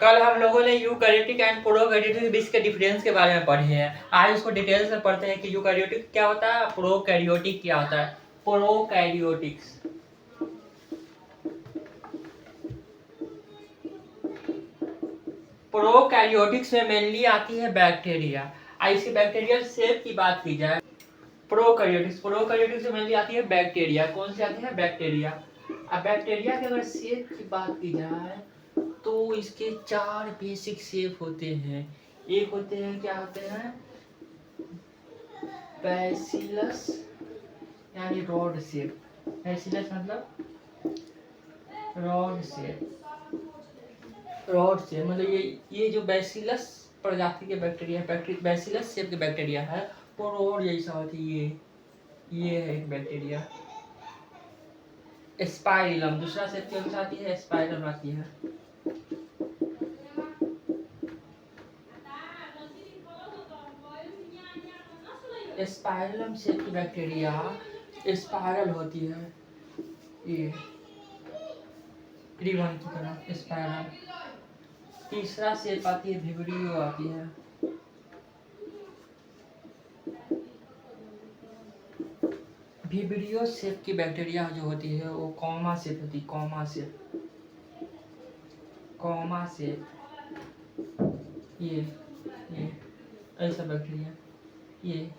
कल हम लोगों ने यूकैरियोटिक एंड प्रोकैरियोटिक के बीच के डिफरेंस के बारे में पढ़े हैं। आज उसको डिटेल्स में पढ़ते हैं कि यूकैरियोटिक क्या होता है, प्रोकैरियोटिक क्या होता है। प्रोकैरियोटिक्स प्रोकैरियोटिक्स में मेनली आती है बैक्टीरिया। इसकी बैक्टीरियल सेप की बात की जाए, प्रोकैरियोटिक्स में मेनली आती है बैक्टीरिया। कौन सी आती है, बैक्टीरिया। अब बैक्टीरिया की अगर सेप की बात की जाए तो इसके 4 बेसिक शेप होते हैं। एक होते हैं, क्या होते हैं, बैसिलस यानी रॉड शेप। बैसिलस मतलब रॉड शेप। रॉड शेप मतलब ये जो बैसिलस प्रजाति के बैक्टीरिया, बैसिलस शेप के बैक्टीरिया है वो रॉड जैसा होती है। ये है एक बैक्टीरिया। स्पाइरलम दूसरा शेप के अनुसार आती है, स्पाइरलम आती है। स्पाइरलम शेप की बैक्टीरिया स्पाइरल होती है, ये रिबन की तरह स्पाइरल। तीसरा शेप आती है, विब्रियो आती है। विब्रियो शेप की बैक्टीरिया जो होती है वो कॉमा शेप होती है, कॉमा शेप। कॉमा शेप ये ऐसा बैक्टीरिया। ये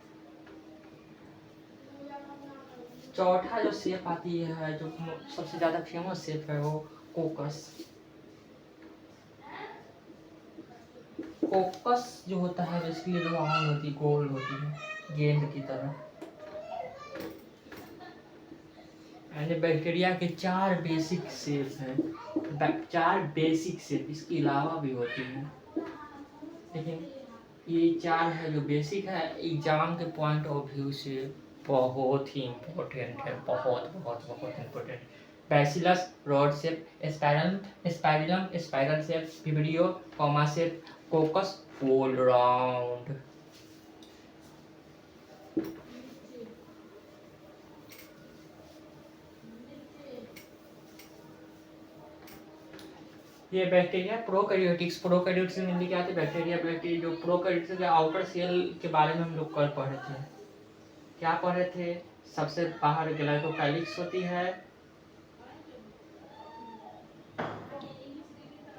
चौथा जो शेप आती है, जो सबसे ज्यादा फेमस शेप है, वो कोकस। कोकस जो होता है बेसिकली राउंड होती है, गोल होती है, गेंद की तरह। यानी बैक्टीरिया के 4 बेसिक शेप हैं। 4 बेसिक शेप, इसके अलावा भी होती हैं, लेकिन ये 4 है जो बेसिक है। एग्जाम के पॉइंट ऑफ व्यू से बहुत ही इम्पोर्टेंट है, बहुत बहुत बहुत important. Bacillus rod shape, spirillum spiral shape, vibrio comma shape, coccus गोल राउंड। ये बैक्टीरिया प्रोकैरियोटिक्स में क्या आती है, बैक्टीरिया जो प्रोकैरियोटिक्स के आउटर सेल के बारे में हम लोग कल पढ़े थे। क्या पढ़े थे, सबसे बाहर ग्लाइकोकाइलिक्स होती है,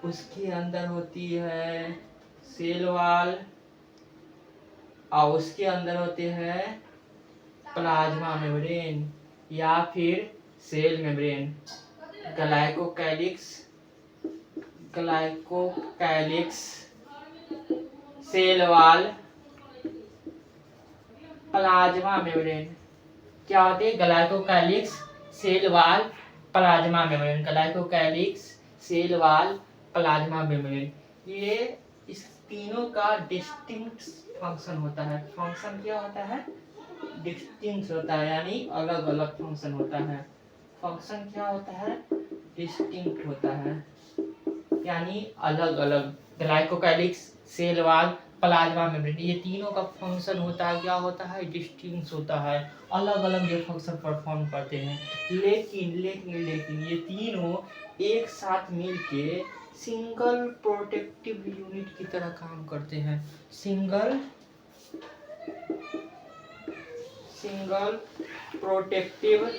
उसके अंदर होती है सेल वॉल, और उसके अंदर होते हैं प्लाज्मा मेम्ब्रेन या फिर cell membrane. Glycocalyx cell wall, plasma membrane. क्या होती है, glycocalyx cell wall plasma membrane. Glycocalyx cell wall plasma membrane, ये इस तीनों का डिस्टिंक्ट फंक्शन होता है। फंक्शन क्या होता है, डिस्टिंक्ट होता है, यानी अलग अलग फंक्शन होता है। फंक्शन क्या होता है, डिस्टिंक्ट होता है, यानी अलग अलग। ग्लाइकोकाइलिक्स सेल वॉल प्लाज्मा मेम्ब्रेन, ये तीनों का फंक्शन होता है, क्या होता है, डिस्टिंक्ट होता है, अलग अलग ये फंक्शन परफॉर्म करते हैं। लेकिन ये तीनों एक साथ मिलके सिंगल प्रोटेक्टिव यूनिट की तरह काम करते हैं। सिंगल प्रोटेक्टिव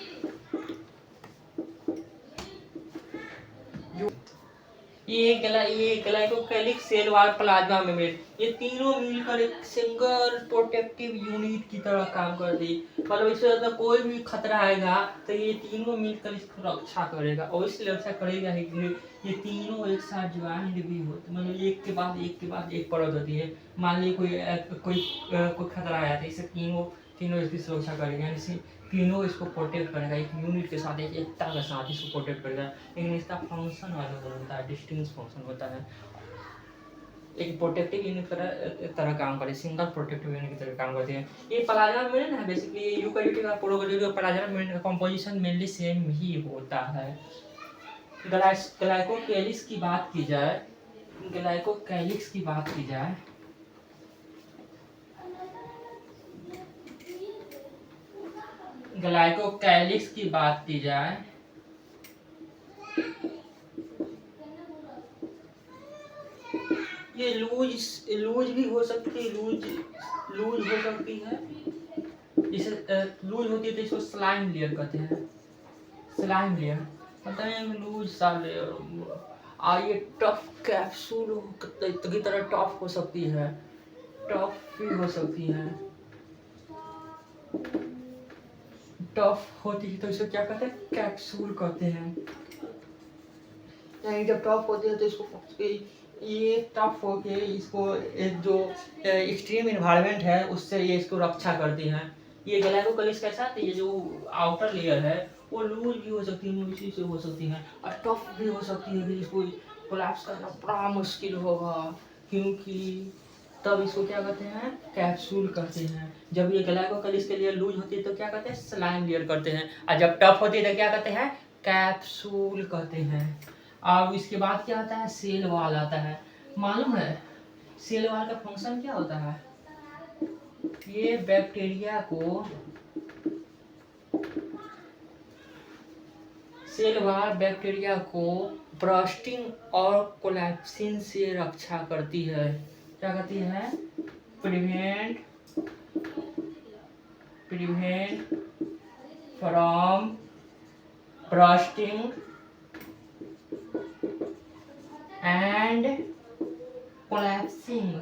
ये ग्लाइकोकाइलिक सेल वॉल प्लाज्मा मेम्ब्रेन, ये तीनों मिलकर एक सिंगल प्रोटेक्टिव यूनिट की तरह काम करती है। मतलब इससे अगर कोई भी खतरा आएगा तो ये तीनों मिलकर इसको रक्षा करेगा, और इसलिए रक्षा करेगा ही कि ये तीनों एक साथ ज्वाइंट भी होते, मतलब एक के बाद एक परत होती है। मान लीजिए कोई खतरा आया तो इसे तीनों इसकी सुरक्षा करेगा, यानी तीनों इसको प्रोटेक्ट करेगा, एक यूनिट के साथ, एक एकता के साथ इसको प्रोटेक्ट करेगा। लेकिन इसका फंक्शन अलग अलग होता है, डिस्टिंक्ट फंक्शन होता है। एक प्रोटेक्टिव यूनिट की तरह काम करे, सिंगल प्रोटेक्टिव यूनिट की तरह काम करते हैं। ये प्लाज्मा मेम्ब्रेन है, बेसिकली यूकैरियोटिक और प्रोकैरियोटिक प्लाज्मा मेम्ब्रेन का कंपोजिशन मेनली सेम ही होता है। ग्लाइकोकाइलिक्स की बात की जाए, ग्लाइकोकाइलिक्स की बात की जाए ग्लाइकोकाइलिक्स की बात की जाए ये लूज लूज भी हो सकती है, लूज लूज हो सकती है। इसे लूज होती है तो इसको स्लाइम लेयर कहते हैं, स्लाइम लेयर मतलब ये लूज सा लेयर। ये टफ कैप्सूल की तरह टफ हो सकती है, टफ भी हो सकती है। टफ होती है तो इसे क्या कहते हैं, कैप्सूल कहते हैं। जब टफ होती है तो इसको ये टफ होके इसको एक जो एक्सट्रीम इन्वायरमेंट है उससे ये इसको रक्षा करती हैं। ये ग्लाइकोकलिस कैसा है, ये जो आउटर लेयर है वो लूज भी हो सकती है, इसी से हो सकती है, और टफ भी हो सकती है कि इसको कोलैप्स करना बड़ा मुश्किल होगा, क्योंकि तब इसको क्या कहते हैं, कैप्सूल कहते हैं। जब ये ग्लाइकोकलिस के लिए लूज होती है तो क्या कहते हैं, स्लाइम लेयर करते हैं, और जब टफ होती है तो क्या कहते हैं, कैप्सूल कहते हैं। अब इसके बाद क्या आता है, सेल वॉल आता है। मालूम है सेल वॉल का फंक्शन क्या होता है? ये बैक्टीरिया को, सेल वॉल बैक्टीरिया को ब्रस्टिंग और कोलैप्सिंग से रक्षा करती है। क्या करती है, prevent from bursting and collapsing.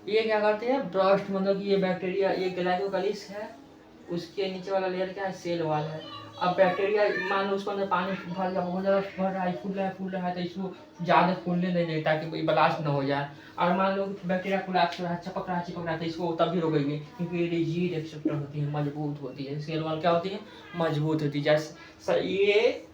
ये क्या करते हैं, ब्रस्ट मतलब कि ये बैक्टीरिया, ये ग्लाइकोकलिस है, उसके नीचे वाला लेयर क्या है, सेल वॉल है। अब बैक्टीरिया मान लो उसको अंदर पानी भर गया, बहुत ज़्यादा भर रहा है, फूल रहा है तो इसको ज़्यादा फूलने नहीं देता ताकि ब्लास्ट ना हो जाए। और मान लो बैक्टीरिया कोलैप्स हो रहा है, चिपक रहा है तो इसको तब भी रोकेंगे, क्योंकि ये रिजिड एक्सेप्टर होती है, मजबूत होती है। सेल वॉल क्या होती है, मजबूत होती है। जैसे ये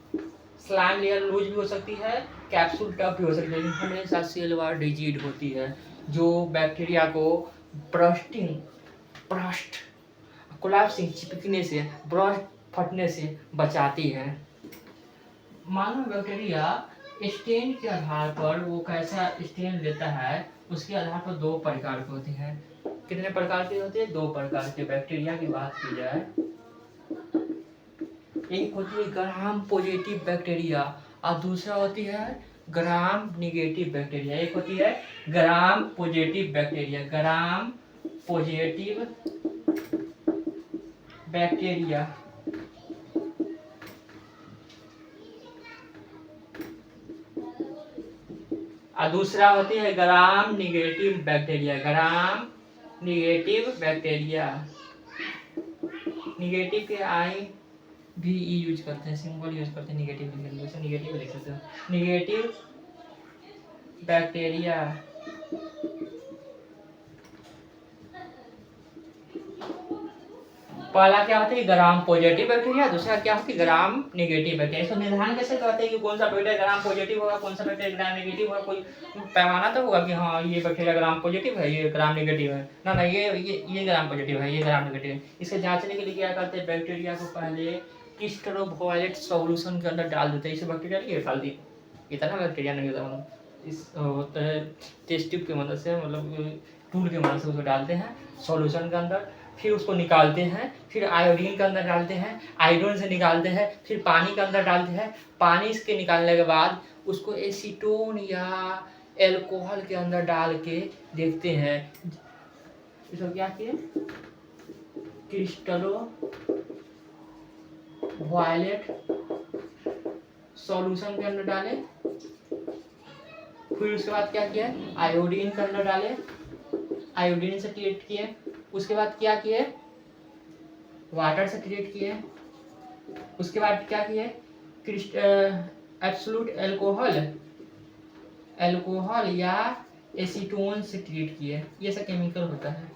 स्लाइम लेयर लूज भी हो सकती है, कैप्सूल टफ भी हो सकती है, लेकिन हमेशा सेल वॉल रिजिड होती है, जो बैक्टीरिया को ब्रस्ट कोलैप्सिंग चिपकने से, ब्रस्ट फटने से बचाती है। मानव बैक्टीरिया स्टेन के आधार पर वो कैसा स्टेन लेता है, उसके आधार पर दो प्रकार के होते हैं। कितने प्रकार के होते हैं, दो प्रकार के बैक्टीरिया की बात की जाए। एक होती है ग्राम पॉजिटिव बैक्टीरिया और दूसरा होती है ग्राम निगेटिव बैक्टीरिया। एक होती है gram positive bacteria, gram positive bacteria. और दूसरा होती है ग्राम निगेटिव बैक्टीरिया, ग्राम निगेटिव बैक्टीरिया। निगेटिव के आई भी यूज करते हैं, सिंबल यूज करते हैं निगेटिव लिखने के लिए, निगेटिव लिख सकते हो, निगेटिव बैक्टीरिया। पहला क्या होता है ग्राम पॉजिटिव बैक्टीरिया, दूसरा क्या होती है ग्राम निगेटिव बैक्टीरिया। इसको निर्धारण कैसे करते हैं कि कौन सा बैक्टीरिया ग्राम पॉजिटिव होगा, कौन सा बैक्टीरिया ग्राम निगेटिव होगा? कोई पैमाना तो होगा कि हाँ ये बैक्टीरिया ग्राम पॉजिटिव है, ये ग्राम निगेटिव है। ना ये ग्राम पॉजिटिव है, ये ग्राम निगेटिव है। इसे जांचने के लिए क्या करते हैं, बैक्टीरिया को पहले क्रिस्टलोवायलेट सॉल्यूशन के अंदर डाल देते हैं। इसे बैक्टीरिया नहीं डाल दी, इतना बैक्टीरिया नहीं होता, मतलब इस होता है टेस्ट ट्यूब की मदद से, मतलब टूल की मदद से उसको डालते हैं सॉल्यूशन के अंदर, फिर उसको निकालते हैं, फिर आयोडीन के अंदर डालते हैं, आयोडीन से निकालते हैं, फिर पानी के अंदर डालते हैं, पानी के निकालने के बाद उसको एसीटोन या एल्कोहल के अंदर डाल के देखते हैं। इसको क्या किए, क्रिस्टलोवायलेट सॉल्यूशन के अंदर डाले, फिर उसके बाद क्या किया, आयोडीन के अंदर डाले, आयोडीन से ट्रीट किए, उसके बाद क्या किए, वाटर से ट्रीट किए, उसके बाद क्या किए, एब्सोल्यूट अल्कोहल या एसीटोन से ट्रीट किए। ये सब केमिकल होता है,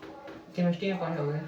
केमिस्ट्री में पढ़े हुए।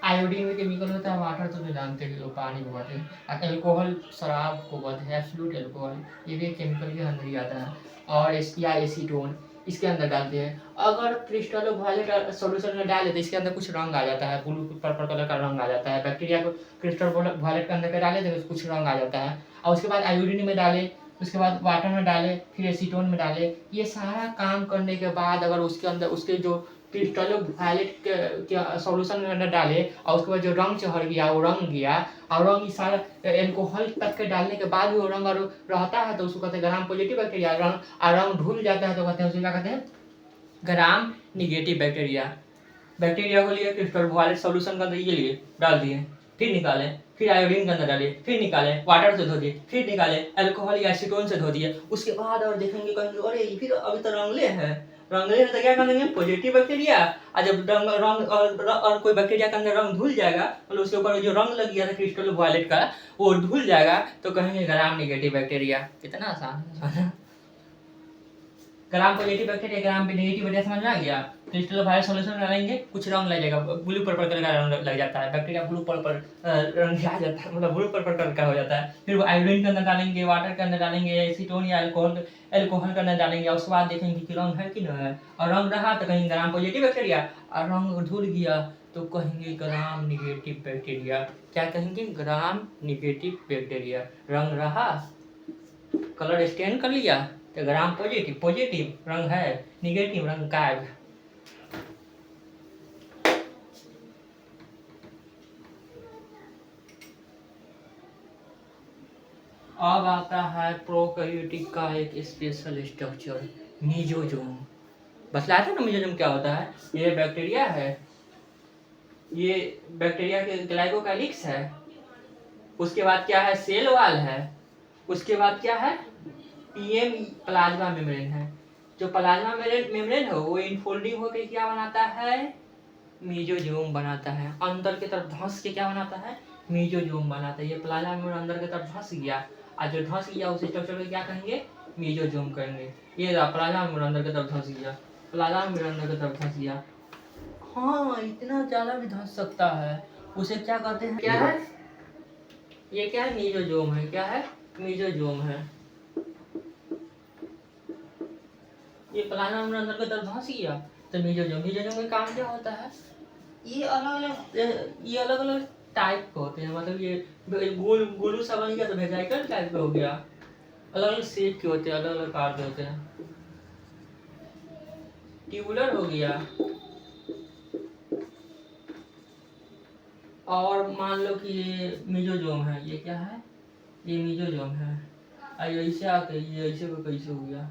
आयोडीन में केमिकल होता है, वाटर तो जानते हैं लोग, पानी को कहते हैं, अल्कोहल शराब को कहते हैं, एब्सोल्यूट अल्कोहल, ये भी केमिकल के अंदर ही आता है। और या एसीटोन इसके अंदर डालते हैं। अगर क्रिस्टलोवायलेट सॉल्यूशन में डाले तो इसके अंदर कुछ रंग आ जाता है, ब्लू पर्पल कलर का रंग आ जाता है। बैक्टीरिया को क्रिस्टलोवायलेट के अंदर के डाले तो कुछ रंग आ जाता है। और उसके बाद आयोडीन में डाले, उसके बाद वाटर में डाले, फिर एसीटोन में डाले। ये सारा काम करने के बाद अगर उसके अंदर उसके जो क्रिस्टल वायलेट के सॉल्यूशन में अंदर डाले और उसके बाद जो रंग चढ़ गया वो रंग गया और रंग सारा एल्कोहल तक के डालने के बाद भी वो रंग और रहता है तो उसको कहते हैं ग्राम पॉजिटिव बैक्टीरिया। रंग धुल जाता है तो कहते हैं उसे क्या कहते हैं ग्राम निगेटिव बैक्टीरिया। बैक्टीरिया को लिए क्रिस्टल वायलेट सॉल्यूशन का ये लिए डाल दिए, फिर निकाले, फिर आयोडीन के अंदर डालिए, फिर निकाले, वाटर से धो दिए, फिर निकाले, अल्कोहल या एसीटोन से धो दिए। उसके बाद और देखेंगे कहेंगे अरे फिर अभी तो रंगले हैं, रंगले हैं तो क्या करेंगे पॉजिटिव बैक्टीरिया। और जब रंग और कोई बैक्टीरिया के अंदर रंग धुल जाएगा मतलब उसके ऊपर जो रंग लग गया था क्रिस्टल वायलेट का वो धुल जाएगा तो कहेंगे ग्राम निगेटिव बैक्टीरिया। कितना आसान है। Gram positive bacteria gram negative bacteria समझ में आ गया। क्रिस्टल वायलेट सॉल्यूशन डालेंगे कुछ रंग लग जाएगा, ब्लू पर्पल कलर का रंग लग जाता है, बैक्टीरिया ब्लू पर्पल रंग आ जाता है मतलब ब्लू पर्पल कलर का हो जाता है। फिर वो आयोडीन के अंदर डालेंगे, वाटर के अंदर डालेंगे, एसीटोन या अल्कोहल के अंदर डालेंगे और उसके बाद देखेंगे कि रंग है कि नहीं है। और रंग रहा तो कहेंगे ग्राम पॉजिटिव बैक्टीरिया और रंग धुल गया तो कहेंगे ग्राम निगेटिव बैक्टीरिया। क्या कहेंगे ग्राम निगेटिव बैक्टीरिया। रंग रहा कलर स्टेन कर लिया तो ग्राम पॉजिटिव, पॉजिटिव रंग है, निगेटिव रंग गायब। अब आता है प्रोकैरियोटिक का एक स्पेशल स्ट्रक्चर मीजोजोम। बतलाया था ना मीजोजोम क्या होता है। ये बैक्टीरिया है, ये बैक्टीरिया के ग्लाइकोकाइलिक्स है, उसके बाद क्या है सेल वाल है, उसके बाद क्या है पीएम प्लाज्मा मेम्ब्रेन है। जो प्लाज्मा मेम्ब्रेन है वो इनफोल्डिंग होकर क्या बनाता है मीजोजोम बनाता है। अंदर की तरफ धंस के क्या बनाता है मीजोजोम बनाता है। ये प्लाज्मा मेम्ब्रेन अंदर की तरफ धंस गया और जो धंस गया उस स्ट्रक्चर को क्या कहेंगे मीजोजोम कहेंगे। ये प्लाज्मा मेम्ब्रेन अंदर की तरफ धंस गया, प्लाज्मा मेम्ब्रेन अंदर की तरफ धंस गया। हाँ इतना ज्यादा भी धंस सकता है, उसे क्या कहते हैं क्या है ये क्या है मीजोजोम है। क्या है मीजोजोम है। ये प्लाज्मा मेम्ब्रेन अंदर की तरफ धंस गया तो मीजोजोम। मीजोजोम का काम क्या होता है ये अलग अलग टाइप के होते हैं मतलब ये गोलू सा बन गया तो वेजाइकल टाइप का हो गया। अलग अलग शेप के होते हैं, अलग अलग आकार के होते हैं। ट्यूबुलर हो गया और मान लो कि ये मीजोजोम है। ये क्या है ये मीजोजोम है। ऐसे आके ये ऐसे को कैसे हो गया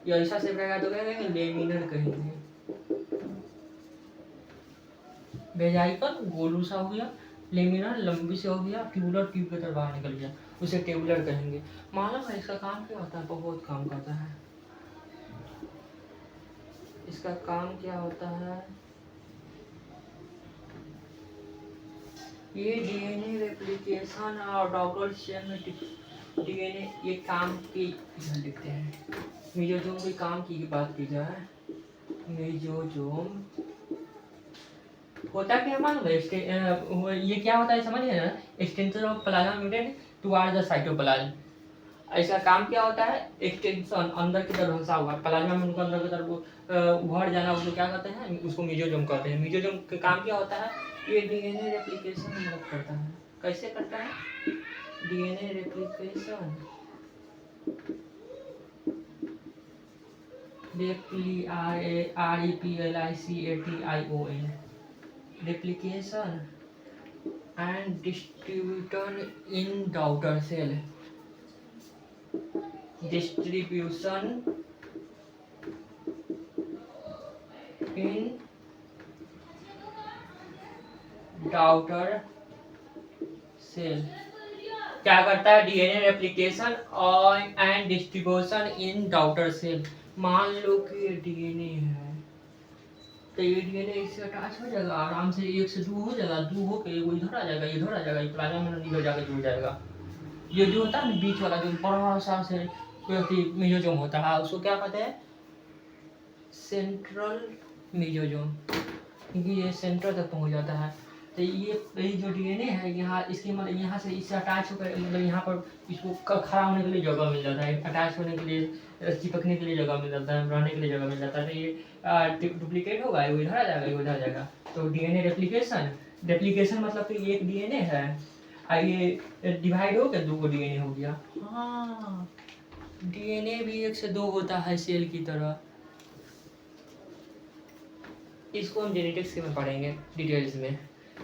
ये ऐसा शेप रहेगा तो क्या कहेंगे लेमिनर कहेंगे। वेजाइकल गोलू सा हो गया, लेमिनर लंबी से हो गया, ट्यूबुलर ट्यूब की तरफ बाहर निकल गया उसे ट्यूबुलर कहेंगे। मालूम है इसका काम क्या होता है बहुत काम करता है। इसका काम क्या होता है ये डीएनए रेप्लिकेशन और डॉक्टर सेल डीएनए ये काम की लिखते हैं। मीजोजोम के काम की बात की जाए मीजोजोम होता क्या मालूम है ये क्या होता है समझिए ना extension of plasma membrane toward the cytoplasm. इसका काम क्या होता है एक्सटेंशन अंदर की तरफ धंसा हुआ प्लाज्मा मेम्ब्रेन को अंदर की तरफ उभर जाना उसको क्या कहते हैं उसको मीजोजोम कहते हैं। मीजोजोम का काम क्या होता है ये डीएनए रेप्लिकेशन मदद करता है। कैसे करता है DNA replication replication and distribution in daughter cell distribution in daughter cell क्या करता है डीएनए रेप्लिकेशन और and distribution in daughter cell. मान लो कि ये डीएनए है तो ये डीएनए इससे अटैच हो जाएगा आराम से 1 से 2 हो जाएगा, 2 होकर वो इधर आ जाएगा इधर आ जाएगा ये प्लाज्मा मेम्ब्रेन इधर जाकर जुड़ जाएगा। ये जो होता है ना बीच वाला जो बड़ा सा से मीजोजोम होता है उसको क्या कहते हैं सेंट्रल मीजोजोम क्योंकि ये सेंटर तक पहुंच जाता है। तो ये जो डीएनए है यहाँ इसके मतलब यहाँ से इससे अटैच होकर मतलब यहाँ पर इसको खड़ा होने के लिए जगह मिल जाता है, अटैच होने के लिए चिपकने के लिए जगह मिल जाता है, रहने के लिए जगह मिल जाता है। तो ये डुप्लीकेट होगा वो इधर आ जाएगा वो इधर आ जाएगा। तो डीएनए रेप्लिकेशन मतलब कि एक डीएनए है ये डिवाइड हो गया 2 डीएनए हो गया। हाँ डीएनए भी 1 से 2 होता है सेल की तरह। इसको हम जेनेटिक्स के में पढ़ेंगे डिटेल्स में।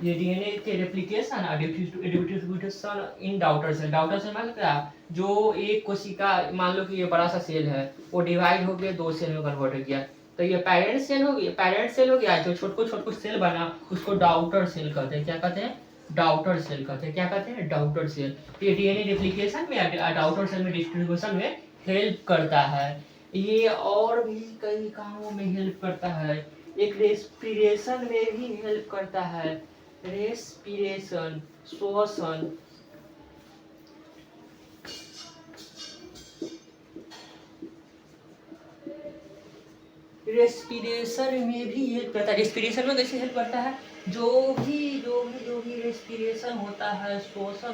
ये डीएनए के रेप्लिकेशन और distribution in daughter cell. Daughter cell मतलब क्या, जो एक कोशिका, मान लो कि ये बड़ा सा सेल है, वो डिवाइड हो गया, 2 सेल में कन्वर्ट हो गया, तो ये पेरेंट सेल हो गया। पेरेंट सेल हो गया, जो छोटको सेल बना उसको डाउटर सेल कहते हैं। क्या कहते हैं? डाउटर सेल कहते हैं। क्या कहते हैं? Daughter cell. ये डीएनए रेप्लिकेशन में, डाउटर सेल में डिस्ट्रीब्यूशन में हेल्प करता है। ये और भी कई कामों में हेल्प करता है। एक रेस्पिरेशन में भी हेल्प करता है। रेस्पिरेशन, श्वसन। रेस्पिरेशन में भी हेल्प करता है। रेस्पिरेशन में कैसे हेल्प करता है? जो भी रेस्पिरेशन होता है, श्वसन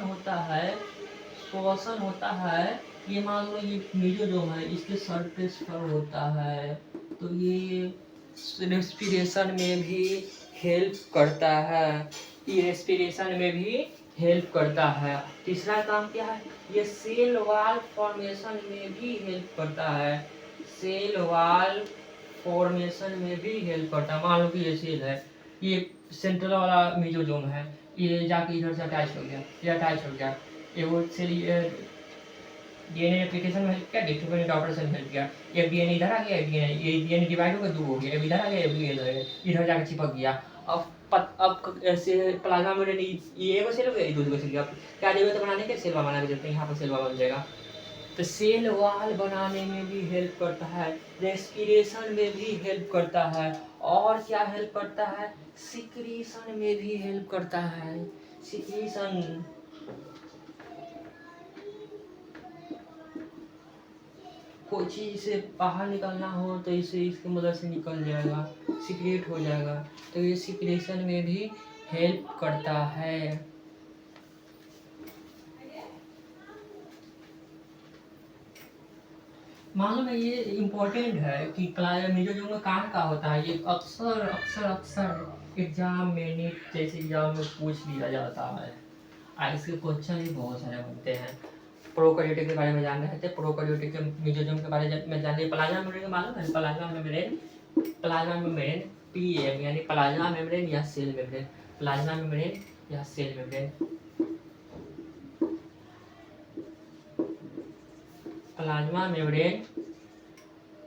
होता है, ये मान लो ये मेसोजोम है, इसके सरफेस पर होता है, तो ये रेस्पिरेशन में भी हेल्प करता है। ये रेस्पिरेशन में भी हेल्प करता है। तीसरा काम क्या है? ये सेल वॉल फॉर्मेशन में भी हेल्प करता है। सेल वॉल फॉर्मेशन में भी हेल्प करता है। मान लो कि ये सेल है, ये सेंट्रल वाला मेसोजोम है, ये जाके इधर से अटैच हो गया, ये अटैच हो गया, ये वो सेल डीएनए रेप्लिकेशन में हेल्प किया, डिस्ट्रीब्यूशन डॉटर सेल हेल्प किया। एक डीएनए इधर आ गया, एक डीएनए, ये डीएनए डिवाइड हो गया, 2 हो गया, अब इधर आ गया, अब ये इधर जाके चिपक गया। अब ऐसे प्लाज्मा मेम्ब्रेन, ये एगो सेल हो गया, ये दूसरा सेल हो गया। क्या जरूरत है बनाने के? सेल बनाने की जरूरत है, यहाँ पर सेल बन जाएगा। तो सेल वॉल बनाने में भी हेल्प करता है, रेस्पिरेशन में भी हेल्प करता है, और क्या हेल्प करता है? सिक्रीशन में भी हेल्प करता है। सिक्रीशन, कोई चीज़ से बाहर निकलना हो तो इसे इसकी मदद से निकल जाएगा, सिक्रेट हो जाएगा, तो ये सिक्रेशन में भी हेल्प करता है। मालूम है, ये इम्पोर्टेंट है कि मेसोजोम का काम का होता है। ये अक्सर अक्सर अक्सर एग्जाम में, नीट जैसे एग्जाम में पूछ लिया जाता है। इसके क्वेश्चन भी बहुत सारे बनते हैं। प्रोकैरियोटिक के बारे में जान रहे थे, प्रोकैरियोटिक के मेसोजोम के बारे में जानते। प्लाज्मा मेम्ब्रेन मालूम है? प्लाज्मा मेम्ब्रेन पीएम यानी प्लाज्मा मेम्ब्रेन या सेल मेम्ब्रेन। प्लाज्मा मेम्ब्रेन या सेल मेम्ब्रेन। प्लाज्मा मेम्ब्रेन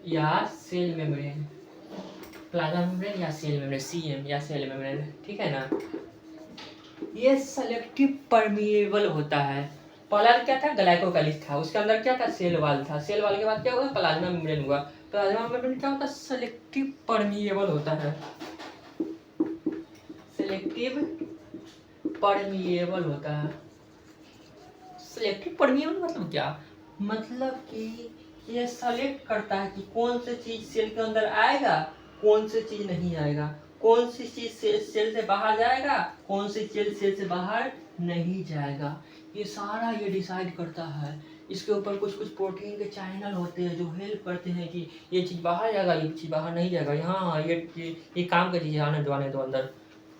या सेल मेम्ब्रेन। प्लाज्मा मेम्ब्रेन या सेल मेम्ब्रेन, सीएम या सेल मेम्ब्रेन, ठीक है ना। ये सेलेक्टिव परमिएबल होता है। पहला क्या था? ग्लाइकोकालिस था, उसके अंदर क्या था? सेल वाल था। सेल वाल के बाद क्या हुआ? प्लाज्मा मेम्ब्रेन हुआ। प्लाज्मा मेम्ब्रेन क्या होता है? सेलेक्टिव परमिएबल होता है। सेलेक्टिव परमिएबल होता है। सेलेक्टिव परमिएबल मतलब क्या? मतलब कि ये सेलेक्ट करता है कि कौन सी चीज सेल के अंदर आएगा, कौन सी चीज नहीं आएगा, कौन सी चीज सेल से बाहर जाएगा, कौन सी चीज सेल से बाहर नहीं जाएगा। ये सारा ये डिसाइड करता है। इसके ऊपर कुछ कुछ प्रोटीन के चैनल होते हैं जो हेल्प करते हैं कि ये चीज़ बाहर जाएगा, ये चीज़ बाहर नहीं जाएगा। हाँ, ये काम का चीज़ है, आने दो अंदर।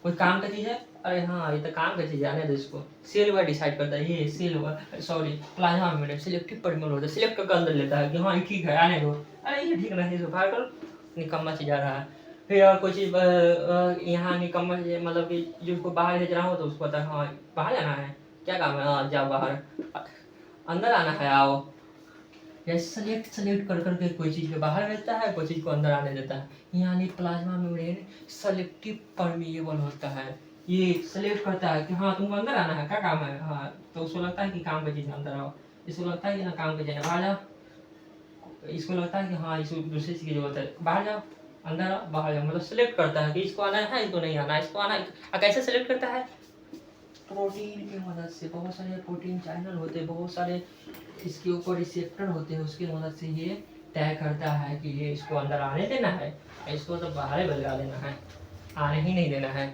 कोई काम का चीज़ है, अरे हाँ ये तो काम का चीज़ है, आने दो इसको। सेल वाइज डिसाइड करता है, ये cell sorry plasma membrane selective permeable होता है। सिलेक्ट करके अंदर लेता है कि हाँ ये ठीक है, आने दो, अरे ये ठीक नहीं, इसको बाहर करो, निकम्मा चीज़ आ रहा है। फिर और कोई चीज़ यहाँ निकम्मा चीज़, मतलब कि जिसको बाहर भेज रहा हो तो उसको पता है हाँ बाहर जाना है, क्या काम है, हाँ जाओ बाहर, अंदर आना है आओ। या सेलेक्ट कर करके कोई चीज़ को बाहर भेजता है, कोई चीज़ को अंदर आने देता है। यानी प्लाज्मा मेम्ब्रेन सेलेक्टिव परमिएबल होता है। ये सेलेक्ट करता है कि हाँ तुमको अंदर आना है, क्या काम है, हाँ तो उसको लगता है कि काम का चीज़ अंदर आओ, इसको लगता है कि ना काम का चीज़ बाहर जाओ, इसको लगता है कि हाँ इसको दूसरी चीज़ की जरूरत है, बाहर जाओ, अंदर आओ, बाहर जाओ। मतलब सेलेक्ट करता है कि इसको आना है, इसको नहीं आना है, इसको आना है। कैसे सेलेक्ट करता है? प्रोटीन की मदद से। बहुत सारे प्रोटीन चैनल होते हैं, बहुत सारे इसके ऊपर रिसेप्टर होते हैं, उसकी मदद से ये तय करता है कि ये इसको अंदर आने देना है, इसको तो बाहर भगा देना है, आने ही नहीं देना है।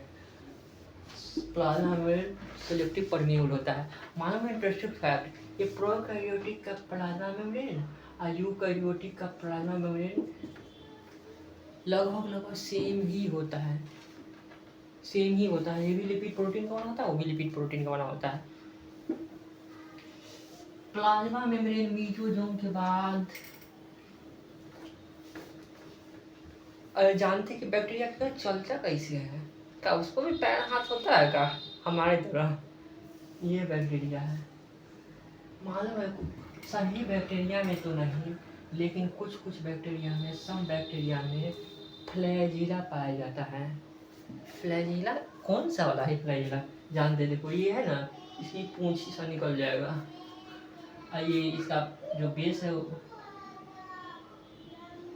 प्लाज्मा मेम्ब्रेन सेलेक्टिव परमिएबल होता है। मालूम है इंटरेस्टिंग फैक्ट, ये प्रोकैरियोटिक का प्लाज्मा मेम्ब्रेन और यूकैरियोटिक का प्लाज्मा मेम्ब्रेन लगभग सेम ही होता है, सेम ही होता है। ये भी लिपिड प्रोटीन का बना होता है, वो भी लिपिड प्रोटीन का बना होता है। प्लाज्मा मेम्ब्रेन मेसोजोम के बाद जानते कि बैक्टीरिया का चलता कैसे है? क्या उसको भी पैर हाथ होता है क्या हमारे तरह? ये बैक्टीरिया है, मालूम है। सभी बैक्टीरिया में तो नहीं, लेकिन कुछ कुछ बैक्टीरिया में, सम बैक्टीरिया में फ्लैजिला पाया जाता है। फ्लैजिला कौन सा वाला है फ्लैजिला? जानते देखो, ये है ना, इसकी पूंछी सा निकल जाएगा। ये इसका जो बेस है वो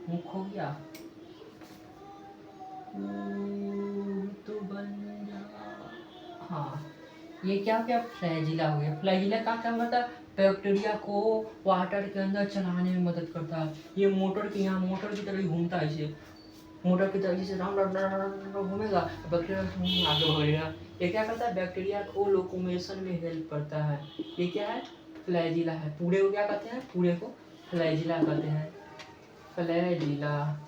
मुख हो गया, तो बन जा। हाँ, ये क्या हो गया? फ्लैजिला हो गया। फ्लैजिला का क्या मतलब? बैक्टीरिया को वाटर के अंदर चलाने में मदद करता है। ये मोटर के यहाँ मोटर की तरह ही घूमता है, इसे मोटर की तरह जैसे राउंड राउंड राउंड राउंड घूमेगा, बैक्टीरिया आगे बढ़ेगा। ये क्या करता है? बैक्टीरिया को लोकोमेशन में हेल्प करता है। ये क्या है? फ्लैजिला है। पूरे को क्या कहते हैं? पूरे को फ्लैजिला कहते हैं। फ्लैजिला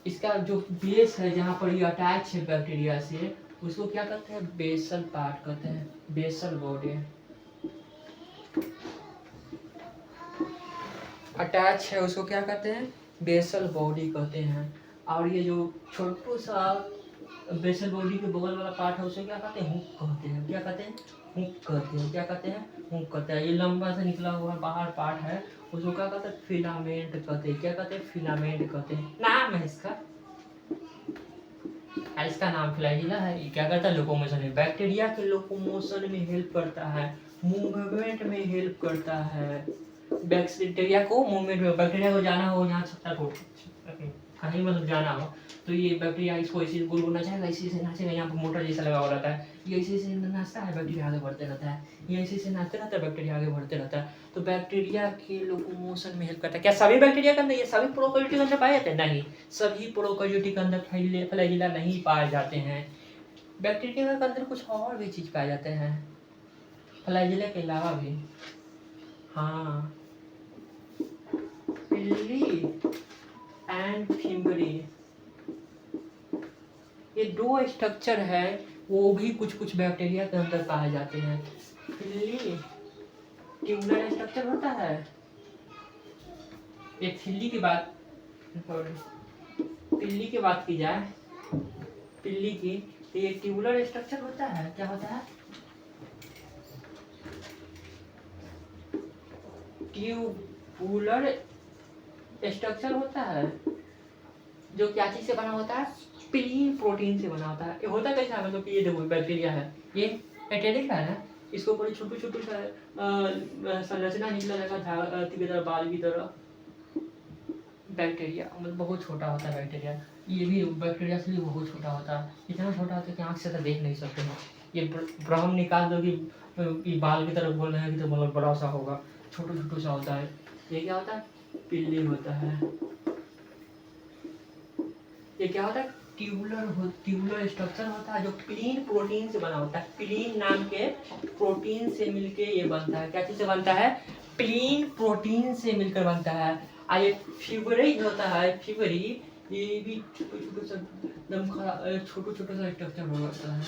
इसका जो बेस है, जहाँ पर ये अटैच है बैक्टीरिया से, उसको क्या कहते हैं? बेसल पार्ट कहते हैं, बेसल बॉडी। अटैच है उसको क्या कहते हैं? बेसल बॉडी कहते हैं। और ये जो छोटू सा बेसल बॉडी के बगल वाला पार्ट है, उसे क्या कहते हैं? हुक कहते हैं। क्या कहते हैं? हुक कहते हैं। क्या कहते हैं? हुक कहते हैं। ये लंबा सा निकला हुआ बाहर पार्ट है, उसको क्या कहते हैं? फिलामेंट कहते हैं। क्या कहते हैं? फिलामेंट कहते हैं। नाम है इसका, इसका नाम फ्लैजिला है। ये क्या करता है? लोकोमोशन में, बैक्टीरिया के लोकोमोशन में हेल्प करता है, मूवमेंट में हेल्प करता है। बैक्टीरिया को मूवमेंट में, बैक्टीरिया को जाना हो यहाँ छत्ता को कहीं मतलब जाना हो, तो ये बैक्टीरिया इसको ऐसे गोल गोल नचाएगा, इसी से नाचेगा। यहाँ पर मोटर जैसा लगा हुआ रहता है, ये इसी से नाचता है, बैक्टीरिया आगे बढ़ते रहता है। ये इसी से नाचते रहता है, बैक्टीरिया आगे बढ़ते रहता है। तो बैक्टीरिया के लोकोमोशन में हेल्प करता है। क्या सभी बैक्टीरिया के अंदर, ये सभी प्रोकैरियोटिक के अंदर पाए जाते हैं? नहीं, सभी प्रोकैरियोटिक के अंदर फ्लैजिला नहीं पाए जाते हैं। बैक्टीरिया के अंदर कुछ और भी चीज पाए जाते हैं फ्लैजिला के अलावा भी। हाँ, पिल्ली एंड फिम्बरी, ये दो स्ट्रक्चर है, वो भी कुछ कुछ बैक्टीरिया के अंदर पाए जाते हैं। पिल्ली ट्यूबुलर स्ट्रक्चर होता है। एक पिल्ली की बात, पिल्ली की बात की जाए, पिल्ली की, तो ये ट्यूबुलर स्ट्रक्चर होता है। क्या होता है? ट्यूबुलर स्ट्रक्चर होता है, जो क्या चीज से बना होता है? पिलीन प्रोटीन से बना होता है। ये होता कैसा है? मतलब कि ये देखो बैक्टीरिया है, ये एटेरिक है ना, इसको बड़ी छोटू छोटू संरचना निकला रहेगा बाल की तरह। बैक्टीरिया मतलब बहुत छोटा होता है बैक्टीरिया। ये भी बैक्टीरिया से भी बहुत छोटा होता है, इतना छोटा होता है कि आँख से तो देख नहीं सकते हो। ये ब्रह्म निकाल दो कि बाल की तरफ बोल रहे हैं कि तो मतलब बड़ा सा होगा, छोटू छोटू सा होता है। ये क्या होता है? पिल्ली होता है। ये क्या होता है? ट्यूबुलर स्ट्रक्चर होता है, जो पिलीन प्रोटीन से बना होता है। पिलीन नाम के प्रोटीन से मिलके ये बनता है। क्या चीज से बनता है? पिलीन प्रोटीन से मिलकर बनता है। ये फिबरी होता है, फिबरी, ये भी छोटू छोटू सा एकदम छोटू छोटू सा स्ट्रक्चर होता है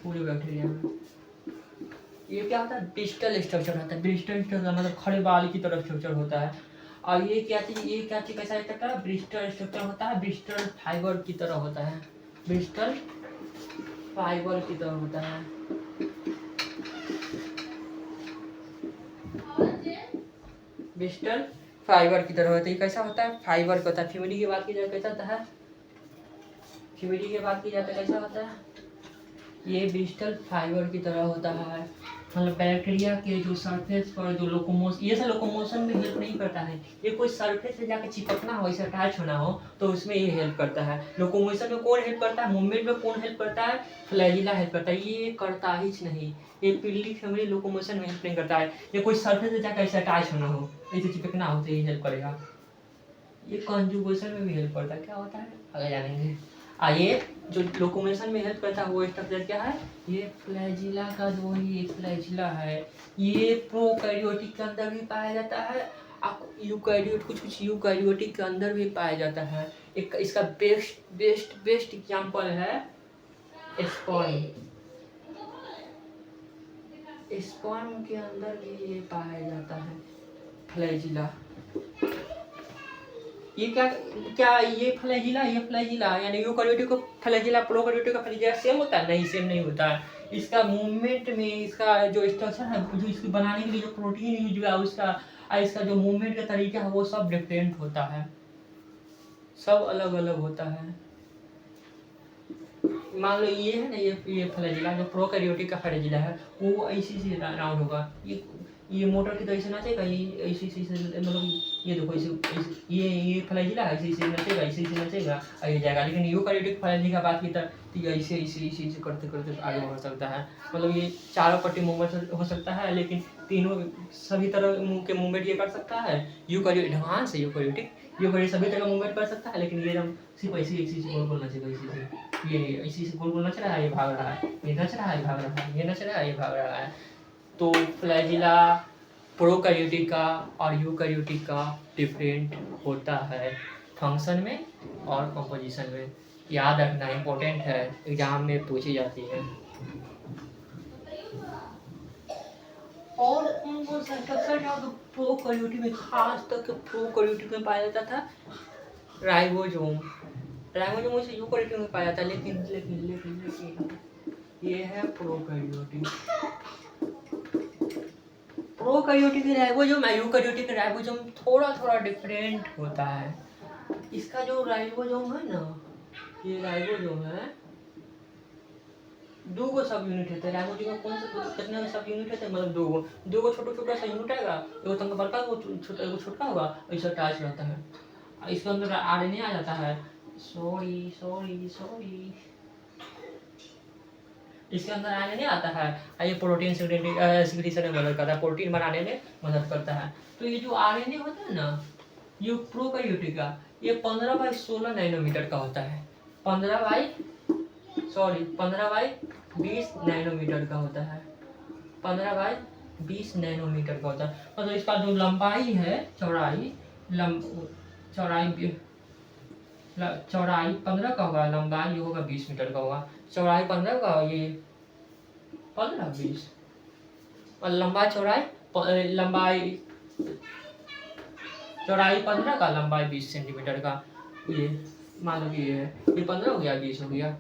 पूरे बैक्टीरिया में। ये क्या होता है? ब्रिस्टल स्ट्रक्चर होता है। ब्रिस्टल स्ट्रक्चर मतलब खड़े बाल की तरह स्ट्रक्चर होता है। और ये क्या चीज कैसा रहता है? ब्रिस्टल स्ट्रक्चर होता है, ब्रिस्टल फाइबर की तरह होता है, ब्रिस्टल फाइबर की तरह होता है। ब्रिस्टल फाइबर की तरह होता है। कैसा होता है? फाइबर का होता है। फिमरी की बात की जाए कैसा होता है? फिमरी की बात की जाए तो कैसा होता है? ये ब्रिस्टल फाइबर की तरह होता है। मतलब बैक्टीरिया के जो सरफेस पर जो लोकोमोशन, ये सब लोकोमोशन में हेल्प नहीं करता है। ये कोई सरफेस से जाकर चिपकना हो, इसे अटैच होना हो, तो उसमें ये हेल्प करता है। लोकोमोशन में कौन हेल्प करता है? मूवमेंट में कौन हेल्प करता है? फ्लैजिला हेल्प करता है। ये करता ही नहीं, ये पिल्ली फैमिली लोकोमोशन में हेल्प नहीं करता है। ये कोई सरफेस से जाकर इसे अटैच होना हो, इसे चिपकना हो, तो ये हेल्प करेगा। ये कंजुगेशन में भी हेल्प करता है। क्या होता है? आगे जानेंगे। आइए, जो लोकोमोशन में हेल्प करता है वो स्ट्रक्चर क्या है? ये फ्लैजिला का जो ये फ्लैजिला है, ये प्रोकैरियोटिक के अंदर भी पाया जाता है, यूकैरियोट, कुछ कुछ यूकैरियोटिक के अंदर भी पाया जाता है। एक इसका बेस्ट एग्जांपल है स्पर्म। स्पर्म के अंदर भी ये पाया जाता है फ्लैजिला। ये क्या क्या ये फ्लैजिला यानी यूकैरियोटिक को फ्लैजिला प्रोकैरियोटिक का फ्लैजिला सेम होता है? नहीं, सेम नहीं होता है। इसका मूवमेंट में इसका जो स्ट्रक्चर है, जो इसको बनाने के लिए जो प्रोटीन यूज हुआ उसका इसका जो मूवमेंट का तरीका है वो सब डिफरेंट होता है, सब अलग अलग होता है। मान लो ये है ना, ये फ्लैजिला जो प्रोकैरियोटिक का फ्लैजिला है वो ऐसे से राउंड होगा। ये मोटर की तरह से नाचेगा, ये ऐसे ऐसे मतलब ये देखो ऐसे ये फ्लैजिला है, ऐसे ऐसे नचेगा, ऐसे ऐसे नचेगा और ये जाएगा। लेकिन यूकैरियोटिक फ्लैजिला की बात की तो ये ऐसे ऐसे ऐसे ऐसे करते करते आगे बढ़ सकता है। मतलब ये चारों पट्टी मूवमेंट हो सकता है, लेकिन तीनों सभी तरह के मूवमेंट ये कर सकता है। एडवांस है यूकैरियोटिक सभी तरह मूवमेंट कर सकता है, लेकिन ये एकदम सिर्फ ऐसे ऐसे गोल गोल नचेगा, ऐसे ये ऐसे ऐसे गोल गोल नच रहा है, ये भाग रहा है, ये नच रहा है, ये भाग रहा है, ये नच रहा है, ये भाग रहा है। तो फ्लैजिला प्रोकैरियोटिक का और यूकैरियोटिक का डिफरेंट होता है फंक्शन में और कंपोजिशन में। याद रखना इम्पोर्टेंट है, एग्जाम में पूछी जाती है। और उनको प्रोकैरियोटिक में खास करके प्रोकैरियोटिक में पाया जाता था राइबोसोम उसे यूकैरियोटिक में पाया जाता है। लेकिन लेकिन लेकिन लेकिन ये है प्रोकैरियोटिक राइबोसोम यूकैरियोटिक राइबोसोम थोड़ा थोड़ा डिफरेंट होता है। इसका जो राइबोसोम है ना, ये राइबोसोम है, दो गो सब यूनिट होते हैं। राइबोसोम का कौन सा कितने सब यूनिट होते हैं? मतलब दो गो छोटा छोटा सा यूनिट आएगा, एगो तंग बड़का एगो छोटा होगा, ऐसा अटैच रहता है। इसके अंदर आरएनए आ जाता है। सॉरी इसके अंदर आरएनए आता है, ये प्रोटीन सिक्रीशन में मदद करता है, प्रोटीन बनाने में मदद करता है। तो ये जो आरएनए होता है ना, ये प्रोकैरियोटिक का ये 15/16 नैनोमीटर का होता है। 15/20 नैनोमीटर का होता है। 15/20 नैनोमीटर का होता है। मतलब इसका जो लंबाई है, चौड़ाई 15 का होगा, लंबाई ये होगा 20 मीटर का होगा। चौड़ाई 15 का, ये 15-20 और लंबाई चौड़ाई 15 का, लंबाई 20 सेंटीमीटर का। ये मान लो कि ये 15 हो गया, 20 हो गया,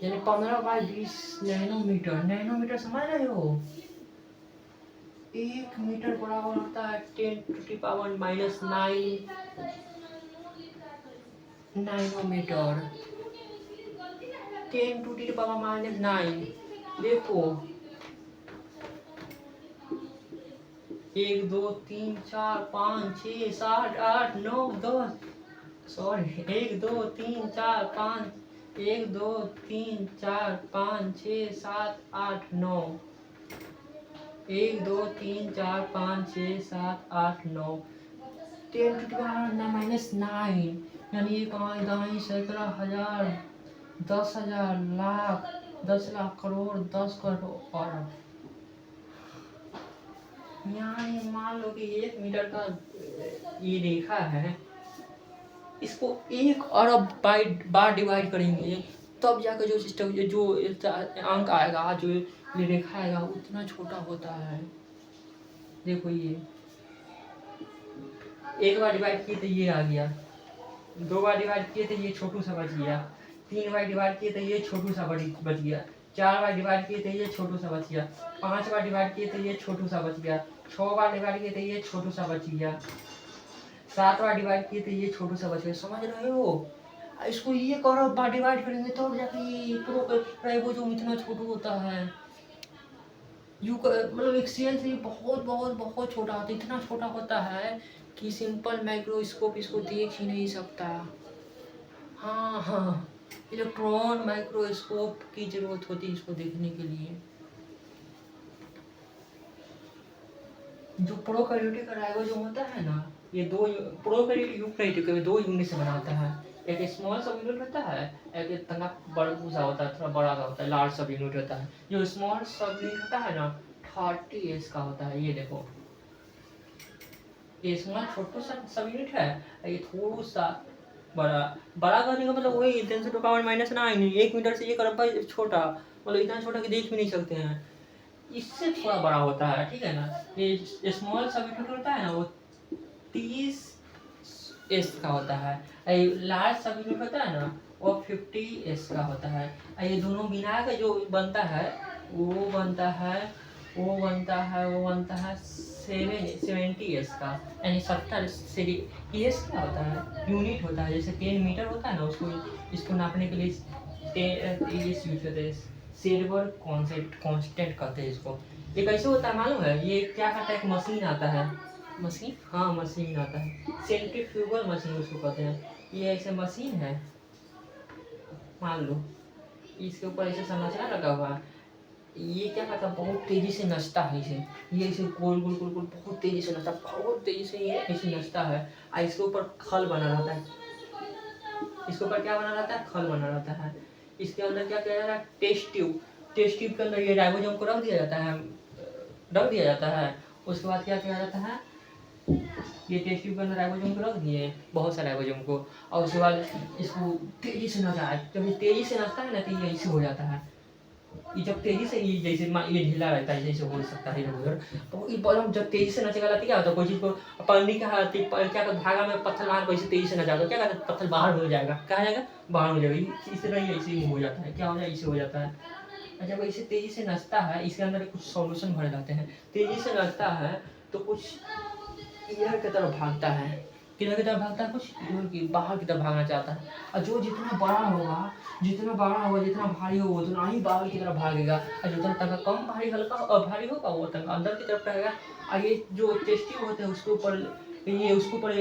यानी 15/20 नैनोमीटर समझ रहे हो? 1 मीटर बराबर होता है 10⁻⁹ नैनोमीटर। 10⁻⁹ देखो 1 2 3 4 5 6 7 8 9 10 सॉरी 1 2 3 4 5 1 2 3 4 5 6 7 8 9 1 2 3 4 5 6 7 8 9 10⁻⁹ यानी 1 दाई सैकड़ा हजार 10,000 लाख 10 लाख करोड़ 10 करोड़ अरब। यानी मान लो कि 1 मीटर का ये रेखा है, इसको 1 अरब बार डिवाइड करेंगे तब जाकर जो सिस्टम जो अंक आएगा, जो ये रेखा आएगा उतना छोटा होता है। देखो ये 1 बार डिवाइड किए तो ये आ गया, 2 बार डिवाइड किए तो ये छोटू सा बच गया, 3 बार डिवाइड किए तो ये छोटू सा बच गया, 4 बार डिवाइड किए तो ये छोटू सा बच गया, 5 बार डिवाइड किए तो ये छोटू सा बच गया, 6 बार डिवाइड किए तो ये छोटू सा बच गया, 7 बार डिवाइड किए तो ये छोटू सा बच गया। समझ रहे हो? इसको ये करो बार डिवाइड करेंगे तो जाके ये राइबोसोम इतना छोटू होता है। मतलब एक्सेल से बहुत बहुत बहुत छोटा होता है, इतना छोटा होता है कि सिंपल माइक्रोस्कोप इसको देख ही नहीं सकता। हाँ, इलेक्ट्रॉन माइक्रोस्कोप की जरूरत होती है इसको देखने के लिए। जो प्रोकैरियोटिक राइबोसोम होता है ना, ये दो यूकैरियोटिक दो यूनिट से बना होता है। एक स्मॉल सब यूनिट होता है, एक तना बड़ा सा होता है, थोड़ा बड़ा सा होता है, लार्ज सब यूनिट होता है। जो स्मॉल सब यूनिट होता है ना 30S का होता है। ये देखो ये स्मॉल छोटा सा सब यूनिट है, ये थोड़ा सा बड़ा करने का मतलब वही 10⁻⁹ 1 मीटर से 1 अरब छोटा, मतलब इतना छोटा कि देख भी नहीं सकते हैं। इससे थोड़ा बड़ा होता है, ठीक है ना। ये स्मॉल सब यूनिट होता है ना, वो 30 एस का होता है। लार्ज सब यूनिट होता है ना वो 50 एस का होता है। ये दोनों मिला के जो बनता है वो बनता है वो बनता है वो बनता है 70 एस का, यानी 70 एस का होता है यूनिट होता है। जैसे 10 मीटर होता है ना उसको इसको नापने के लिए एस यूज करते हैं। सिल्वर कांस्टेंट कहते हैं इसको। ये कैसे होता है मालूम है? ये क्या करता है, एक मशीन आता है, मशीन, हाँ मशीन आता है, सेंट्रीफ्यूगल मशीन उसको कहते हैं। ये ऐसे मशीन है, मान लो इसके ऊपर ऐसे संरचना लगा हुआ है। ये क्या करता है, बहुत तेजी से नचता है इसे, ये इसे गोल गोल गोल गोल बहुत तेजी से नचता है, बहुत तेजी से ये ऐसे नचता है। और इसके ऊपर खल बना रहता है, इसके ऊपर क्या बना रहता है, खल बना रहता है। इसके अंदर क्या किया जाता है, टेस्ट ट्यूब, टेस्ट ट्यूब के अंदर ये राइबोसोम को रख दिया जाता है, रख दिया जाता है। उसके बाद क्या किया जाता है, ये टेस्ट ट्यूब के अंदर राइबोसोम को रख दिए, बहुत सारे राइबोसोम को, और उसके बाद इसको तेजी से नचाए। जब ये तेजी से नचता है ना तो ये ऐसे हो जाता है। ये जब तेजी से ये जैसे ये ढीला रहता है जैसे हो सकता है इधर उधर, तो ये बॉल जब तेजी से नचेगा तो क्या होता है, कोई चीज़ को पकड़ने का क्या कहते धागा में पत्थर मार वैसे तेजी से नचा दो, क्या कहते हैं पत्थर बाहर हो जाएगा, कहा जाएगा बाहर हो जाएगा। इस तरह ही ऐसे ही हो जाता है, क्या हो जाए ऐसे हो जाता है। और जब ऐसे तेजी से नचता है इसके अंदर कुछ सॉल्यूशन भरे जाते हैं, तेजी से नचता है तो कुछ इधर की तरफ भागता है, किधर की तरफ भागता है, कुछ इधर की बाहर की तरफ भागना चाहता है। और जो जितना बड़ा होगा जितना भारी होगा उतना ही बाहर की तरफ भागेगा, और जितना तंगा कम भारी हल्का भारी होगा वो तंगा अंदर की तरफ रहेगा। और ये जो टेस्टी होते हैं उसके ऊपर उसके ऊपर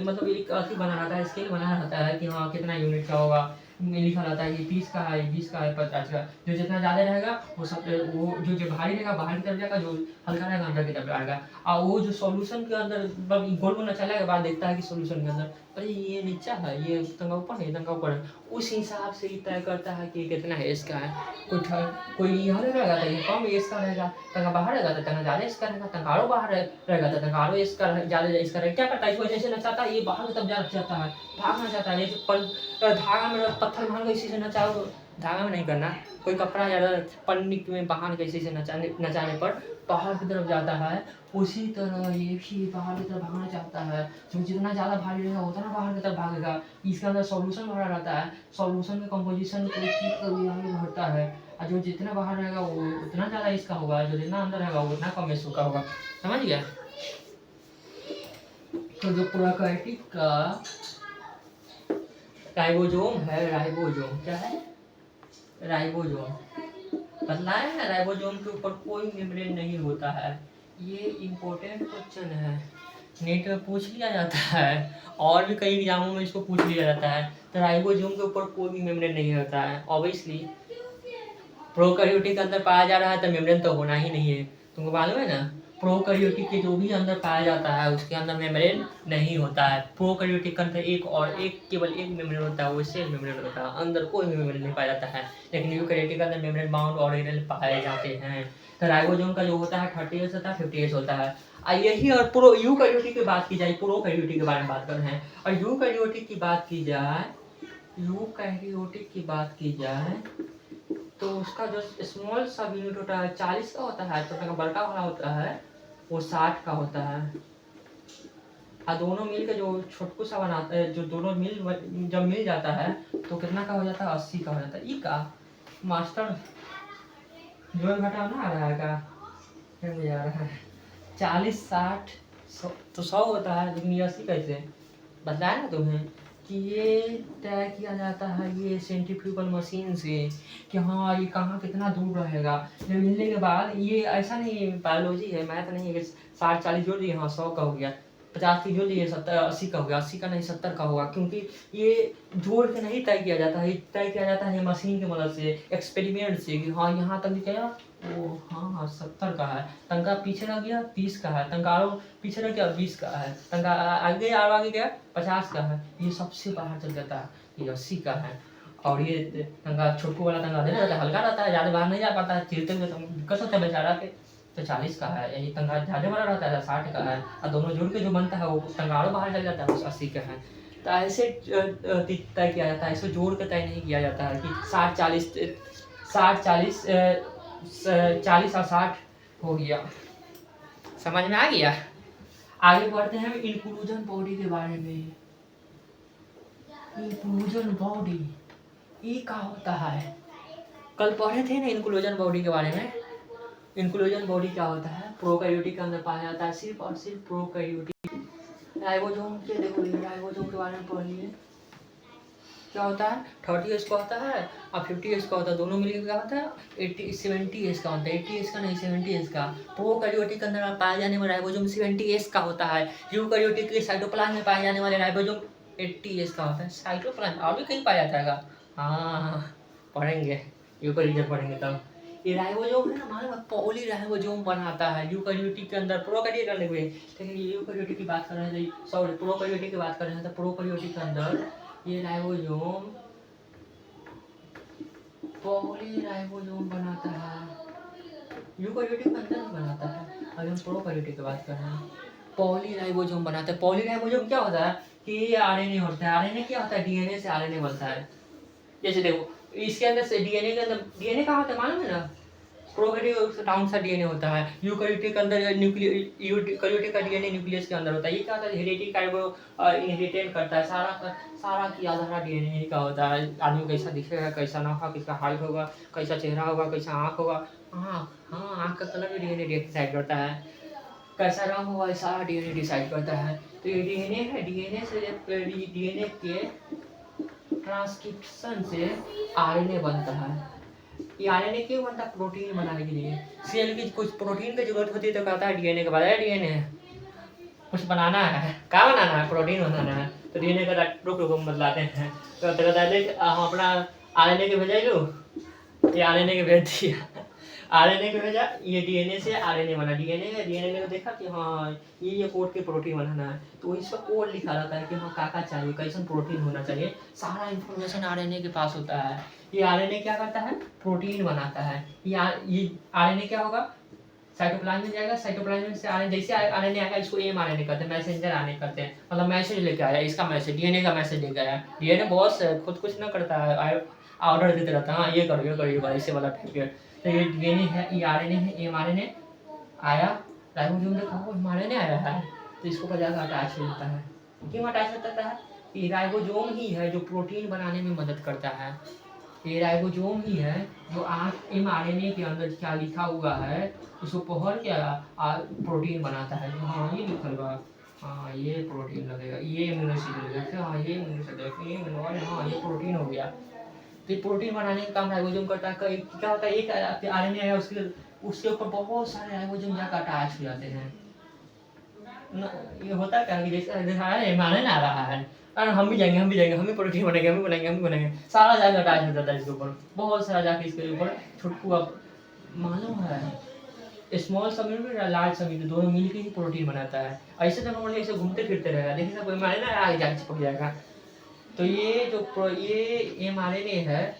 मतलब एक अथी बना रहता है, स्केल बना रहता है कि हाँ कितना यूनिट का होगा, लिखा रहता है कि 30 का है, 20 का है, 50 का। जो जितना ज़्यादा रहेगा वो सब वो जो भारी रहेगा बाहर की तरफ जाएगा, जो हल्का रहेगा अंदर की तरफ आएगा। और वो जो सॉल्यूशन के अंदर गोल गोल चला के बाद देखता है कि सॉल्यूशन के अंदर अरे ये नीचा है, ये तंगा ऊपर है, तंगा ऊपर है, उस हिसाब से ही तय करता है कि कितना है इसका है। कोई यहाँ रहेगा तो ये कम इसका रहेगा, तंगा बाहर रहेगा तो तंगा ज़्यादा इसका रहेगा, तंगारो बाहर रहेगा तो तंगारो इसका ज़्यादा इसका रहेगा। क्या करता है, इसको जैसे नचाता है ये बाहर की तरफ जाना चाहता है, भागना चाहता है। जैसे धागा में पत्थर मार के इसी से नचाओ, धागा में नहीं करना, कोई कपड़ा या पन्नी में बाहर के इसी से नचाने पर बाहर की तरफ जाता है। उसी तरह ये भी बाहर की तरफ भागना चाहता है, जो जितना ज़्यादा भारी रहेगा उतना बाहर की तरफ भागेगा। इसके अंदर सॉल्यूशन भरा रहता है, सॉल्यूशन के कंपोजिशन कोई चीज़ का भी भरता है, और जो जितना बाहर रहेगा वो उतना ज़्यादा इसका होगा, जो जितना अंदर रहेगा वो उतना कम इसका होगा। समझ गया? तो जो प्राकृतिक का राइबोसोम है, राइबोसोम क्या है, राइबोसोम बतलाया है, राइबोसोम के ऊपर कोई मेम्ब्रेन नहीं होता है। ये इम्पोर्टेंट क्वेश्चन है, नेट में पूछ लिया जाता है, और भी कई एग्जामों में इसको पूछ लिया जाता है। तो राइबोसोम के ऊपर कोई भी मेम्ब्रेन नहीं होता है। ऑब्वियसली प्रोकैरियोटिक के अंदर पाया जा रहा है तो मेम्ब्रेन तो होना ही नहीं है, तुमको मालूम है ना। प्रोकैरियोटिक के जो भी अंदर पाया जाता है उसके अंदर मेम्ब्रेन नहीं होता है। प्रोकैरियोटिक के अंदर केवल एक मेम्ब्रेन होता है, वो सेल मेम्ब्रेन होता है, अंदर कोई भी मेम्ब्रेन नहीं पाया जाता है। लेकिन यूकैरियोटिक के अंदर मेम्ब्रेन बाउंड ऑर्गेनेल पाए जाते हैं। तो राइबोसोम का जो होता है 30 होता है, 50 होता है। यही और यूकैरियोटिक की बात की जाए, प्रोकैरियोटिक के बारे में बात कर रहे हैं। और यूकैरियोटिक की बात की जाए, यूकैरियोटिक की बात की जाए तो उसका जो स्मॉल सब यूनिट होता है 40 का होता है, तो बड़का वाला होता है वो 60 का होता है। और दोनों मिल के जो छोटकू सा बनाता है, जो दोनों जब मिल जाता है तो कितना का हो जाता है, 80 का हो जाता है। ई का मास्टर जोड़ घटाव ना आ रहा है का, मुझे आ रहा है 40 60 तो 100 होता है, लेकिन ये 80 कैसे बताया ना तुम्हें कि ये तय किया जाता है ये सेंट्रीफ्यूगल मशीन से कि हाँ ये कहाँ कितना दूर रहेगा। जब मिलने के बाद ये ऐसा नहीं बायोलॉजी है, मैथ नहीं है कि 60 40 जोड़ दिए हाँ 100 का हो गया, 50 की जोड़ दिए 70 80 का हो गया, 80 का नहीं 70 का होगा। क्योंकि ये जोड़ के नहीं तय किया जाता है, तय किया जाता है मशीन की मदद से, एक्सपेरिमेंट से कि हाँ यहाँ तक गया वो हाँ 70 का है, तंका पीछे रह गया 30 का है, तंका आरो पीछे रह गया 20 का है, तंका आगे आगे गया 50 का है, ये सबसे बाहर चल जाता है, ये 80 का है। और ये तंगा छोटू वाला तंगा दे रहता है, हल्का रहता है, ज़्यादा बाहर नहीं जा पाता है, चिरते हुए तो दिक्कत होता है बेचारा के, तो 40 का है। यही तंगा ज़्यादा बड़ा रहता है 60 का है, और दोनों जोड़ के जो बनता है वो तंगाड़ो बाहर चल जाता है, वो 80 का है। तो ऐसे तय किया जाता है, इसको जोड़ के तय नहीं किया जाता है कि 60 40 40 और 60 हो गया। समझ में आ गया? आगे बढ़ते हैं इंक्लूजन बॉडी के बारे में। इंक्लूजन बॉडी ये क्या होता है? कल पढ़े थे ना इंक्लूजन बॉडी के बारे में। इंक्लूजन बॉडी क्या होता है? प्रोकैरियोटिक के अंदर पाया जाता है, सिर्फ और सिर्फ प्रोकैरियोटिक। राइबोसोम के देखो, राइबोसोम के बारे में पढ़ लिए। क्या होता है? 30 एज का होता है और 50 एज का होता है, दोनों मिलकर क्या होता है? 70 एज का होता है। 80 एज का नहीं, 70 एज का। प्रोकैरियोटिक के अंदर पाया जाने वाला राइबोसोम 70 एज का होता है। यूकैरियोटिक के साइटोप्लाज्म में पाए जाने वाले राइबोसोम 80 एज का होता है। साइटोप्लाज्म और भी कहीं पाया जाता है। हाँ पढ़ेंगे, यूकैरियोटिक पढ़ेंगे तब। ये राइबोसोम है ना, मालूम है? पॉली राइबोसोम बनाता है यूकैरियोटिक के अंदर। प्रोकैरियोटिक करने हुए, लेकिन यूकैरियोटिक की बात कर रहे हैं, सॉरी प्रोकैरियोटिक की बात कर रहे हैं। तो प्रोकैरियोटिक के अंदर ये राइबोसोम पॉली राइबोसोम बनाता है, यूकैरियोटिक के अंदर भी बनाता है। अभी हम प्रोकैरियोटिक की बात कर रहे हैं। पॉली राइबोसोम बनाता है। पॉली राइबोसोम क्या होता है कि ये आरएनए होता है। आरएनए क्या होता है? डीएनए से आरएनए बनता है। जैसे देखो इसके अंदर से डीएनए के अंदर डीएनए कहाँ होता है मालूम है ना? प्रोकैरियोटिक डाउन सा डीएनए होता है। यूकैरियोटिक के अंदर यूकैरियोटिक का डीएनए न्यूक्लियस के अंदर होता है। ये क्या होता है? हेरिडिटी कार्बो इनहेरिटेट करता है। सारा की आधार डीएनए का होता है। आदमी कैसा दिखेगा, कैसा ना होगा, किसका हाइट होगा, कैसा चेहरा होगा, कैसा आँख होगा। आँख का कलर भी डीएनए डिसाइड करता है। कैसा रंग होगा, सारा डीएनए डिसाइड करता है। तो ये डीएनए है, डीएनए से डीएनए के ट्रांसक्रिप्शन से आरएनए बनता है। ये आरएनए क्यों बनता है? प्रोटीन बनाने के लिए। सेल की कुछ प्रोटीन की जरूरत होती है तो कहता है डीएनए के बाद डीएनए कुछ बनाना है। क्या बनाना है? प्रोटीन बनाना है। तो डीएनए का रुक बदलाते हैं। तो कहता है हम अपना आरएनए के भेजा लो, ये आरएनए के भेज दिया, आरएनए को भेजा, ये डीएनए से आरएनए बना। डीएनए ने देखा कि हाँ ये कोड के प्रोटीन बनाना है, तो इस पर कोड लिखा रहता है कि हाँ क्या चाहिए, कैसा प्रोटीन होना चाहिए। सारा इन्फॉर्मेशन आरएनए के पास होता है। ये आरएनए क्या करता है? प्रोटीन बनाता है। ये आरएनए क्या होगा? साइटोप्लाज्म में जाएगा। साइटोप्लाज्म से आरएनए, जैसे आरएनए आएगा इसको एमआरएनए कहते हैं, मैसेंजर आरएनए कहते हैं। मतलब मैसेज लेके आया, इसका मैसेज डीएनए का मैसेज लेके आया। डीएनए बॉस खुद कुछ ना करता है, ऑर्डर देते रहता है, हाँ ये करो ऐसे वाला टाइप के। तो ये डीएनए है, ये आरएनए है, एमआरएनए आया, राइबोसोम देखा वो एमआरएनए आया है, तो इसको पर जाकर अटैच हो जाता है। क्यों अटैच होता है? ये राइबोसोम ही है जो प्रोटीन बनाने में मदद करता है। ये राइबोसोम ही है जो एमआरएनए के अंदर क्या लिखा हुआ है उसको पढ़ के प्रोटीन बनाता है। हाँ ये लिखल बा, हाँ ये प्रोटीन लगेगा, ये इम्यूनो एसिड लगेगा, हाँ ये इम्यूनो एसिड लगेगा, हाँ ये प्रोटीन हो गया। तो ये प्रोटीन बनाने का काम राइबोसोम करता है। क्या होता है? एक आरएनए है, उसके ऊपर बहुत सारे राइबोसोम जाकर अटैच हो जाते हैं। ये होता क्या कि जैसे माने ना रहा है, अरे हम भी जाएंगे, हम भी प्रोटीन बनेंगे, हम भी बनेंगे, सारा जाकर अटैच हो जाता है इसके ऊपर, बहुत सारा जाके इसके ऊपर छुटकू। अब मालूम है स्मॉल समीट और लार्ज समीट दोनों मिलकर ही प्रोटीन बनाता है। ऐसे तो नॉर्मली ऐसे घूमते फिरते रहेगा, देखिए कोई माने ना आगे जाके चिपक जाएगा। तो ये एमआरएनए है,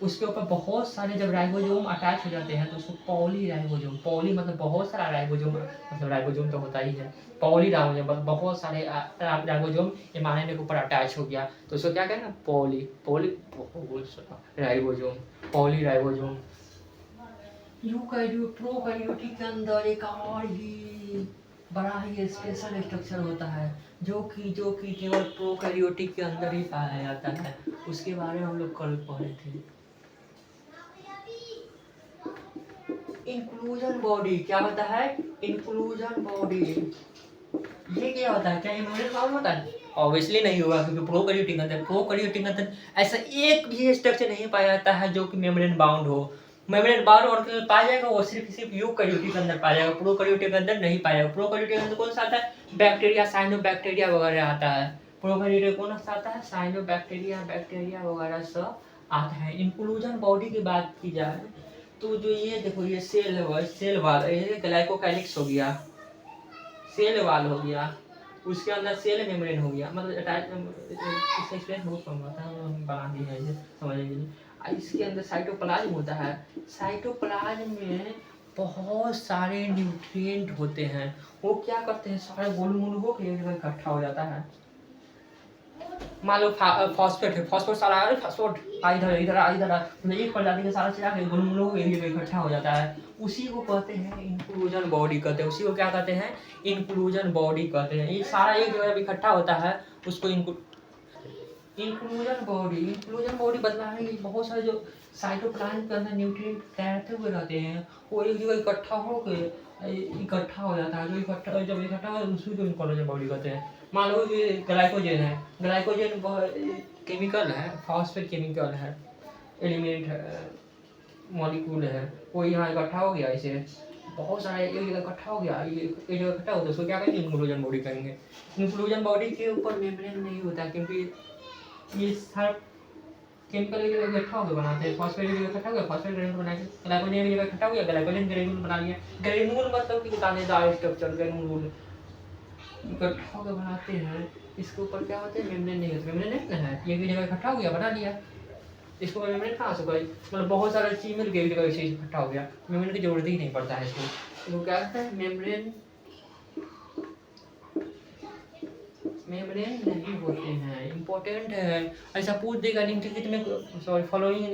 उसके ऊपर बहुत सारे जब राइबोसोम अटैच हो जाते हैं तो उसको पॉली राइबोसोम, पॉली मतलब बहुत सारा राइबोसोम, मतलब राइबोसोम तो होता ही है, पॉली राइबोसोम बहुत सारे राइबोसोम एमआरएनए के ऊपर अटैच हो गया तो उसको क्या कहना? Poly ribosome, poly ribosome. Prokaryotic के अंदर एक और ही बड़ा ही स्पेशल स्ट्रक्चर होता है जो कि केवल प्रोकैरियोटिक के अंदर ही पाया जाता है। उसके बारे में हम लोग कल पढ़े थे। इंक्लूजन बॉडी क्या होता है? इंक्लूजन बॉडी ये क्या होता है? क्या ये मेम्ब्रेन बाउंड होता है? ऑब्वियसली नहीं होगा, क्योंकि प्रोकैरियोटिक के अंदर ऐसा एक भी स्ट्रक्चर नहीं पाया जाता है जो कि मेम्ब्रेन बाउंड हो। मेम्ब्रेन बाउंड और पाया जाएगा वो सिर्फ यूकैरियोटिक के अंदर पाया जाएगा, प्रोकैरियोटिक के अंदर नहीं पाया जाएगा। प्रोकैरियोटिक के अंदर कौन सा आता है? बैक्टीरिया, साइनोबैक्टीरिया वगैरह आता है। प्रोकैरियोटिक कौन सा आता है? साइनोबैक्टीरिया, बैक्टीरिया वगैरह सब आता है। इंक्लूजन बॉडी की बात की जाए तो जो ये देखो ये सेल है, सेल वाल, ये ग्लाइकोकाइलिक्स हो गया, सेल वाल हो गया, उसके अंदर सेल मेम्ब्रेन हो गया, मतलब इसका एक्सपीरियंस बहुत कम होता है, बना दी है ये समझने के लिए। इसके अंदर साइटोप्लाज्म होता है। साइटोप्लाज्म में बहुत सारे न्यूट्रिएंट होते हैं, वो क्या करते हैं? सारे गोल मोल होकर एक जगह इकट्ठा हो जाता है। मान लो फॉस्फेट है, फॉस्फेट सारा फॉस्फेट इधर इधर इधर मतलब एक प्रजाति के सारा चला के गोल मोल एक जगह इकट्ठा हो जाता है, उसी को कहते हैं इंक्लूजन बॉडी कहते हैं। उसी को क्या कहते हैं? इंक्लूजन बॉडी कहते हैं। ये सारा एक जगह इकट्ठा होता है, उसको इंक्लूजन बॉडी बदलाने के बहुत सारे जो साइटोप्लाज्म के अंदर न्यूट्रिएंट तैरते हुए रहते हैं, वो एक जगह इकट्ठा हो जाता है। जो जब इकट्ठा हो उसी को इंक्लूजन बॉडी कहते हैं। मान लो कि ग्लाइकोजन केमिकल है, फॉस्फेट केमिकल है, एलिमेंट है, मॉलिक्यूल है, वो यहाँ इकट्ठा हो गया। इसे बहुत सारे एक जगह इकट्ठा हो गया, एक जगह इकट्ठा होता है, उसको क्या कहेंगे? इंक्लूजन बॉडी कहेंगे। इंक्लूजन बॉडी के ऊपर मेम्ब्रेन नहीं होता, क्योंकि ये हर केमिकल एक जगह इकट्ठा होकर बनाते हैं। फॉस्फेट एक जगह इकट्ठा हो गया, फॉस्फेट ग्रेनुल बना के, ग्लाइकोजन एक जगह इकट्ठा हो गया, ग्लाइकोजन ग्रेनुल बना लिया। ग्रेनुल मतलब कि दानेदार स्ट्रक्चर, ग्रेनुल इकट्ठा होकर बनाते हैं। इसके ऊपर क्या होते हैं? मेम्ब्रेन नहीं होते। मेम्ब्रेन नहीं है, ये एक जगह इकट्ठा हो गया, बना लिया। इसको मेम्ब्रेन कहाँ से गई? मतलब बहुत सारा चीज मिल गया, एक जगह से इकट्ठा हो गया, मेम्ब्रेन की जरूरत ही नहीं पड़ता है इसको। तो क्या कहते हैं? मेम्ब्रेन नहीं होते हैं, इम्पोर्टेंट है। ऐसा पूछ देगा निम्नलिखित में, सॉरी फॉलोइंग